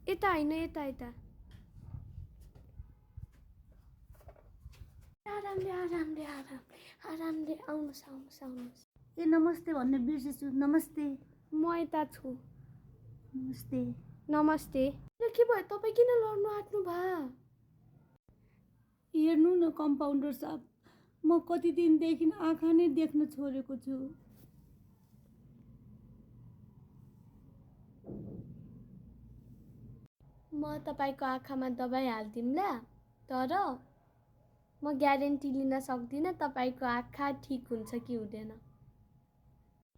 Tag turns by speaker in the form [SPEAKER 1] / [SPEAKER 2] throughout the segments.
[SPEAKER 1] यता हैन यता यता आरामले आरामले आरामले आरामले आउनुहोस्
[SPEAKER 2] ए नमस्ते भन्ने बिर्सेछु। नमस्ते।
[SPEAKER 1] म यता छु।
[SPEAKER 2] नमस्ते।
[SPEAKER 1] नमस्ते। के भयो तपाईँ किन लड्नु आँट्नु भयो?
[SPEAKER 2] हेर्नु न कम्पाउन्डर साहब, म कति दिनदेखि आँखा नै देख्न छोडेको छु।
[SPEAKER 1] म तपाईँको आँखामा दबाई हालिदिउँला, तर म ग्यारेन्टी लिन सक्दिनँ तपाईँको आँखा ठिक हुन्छ कि हुँदैन।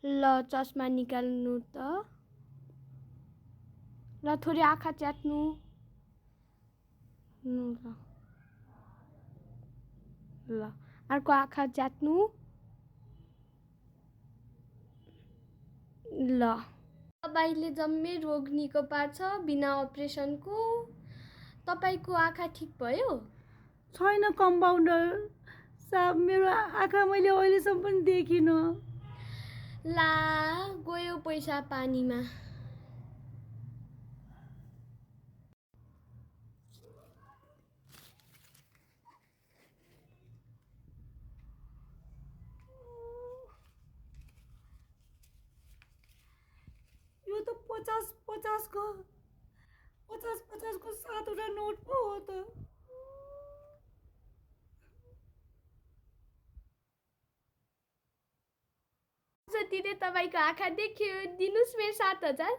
[SPEAKER 1] ल चस्मा निकाल्नु त। ल थोरै आँखा च्यात्नु। ल अर्को आँखा च्यात्नु। ल तपाईँले जम्मै रोग निको पार्छ बिना अपरेसनको। तपाईँको आँखा ठिक भयो?
[SPEAKER 2] छैन कम्पाउन्डर साहब, मेरो आँखा मैले अहिलेसम्म पनि देखिनँ।
[SPEAKER 1] ला गयो पैसा पानीमा।
[SPEAKER 2] यो त 50-50 को 7वटा नोट पो हो त।
[SPEAKER 1] जतिले तपाईँको आँखा देख्यो दिनुस् मेरो 7,000।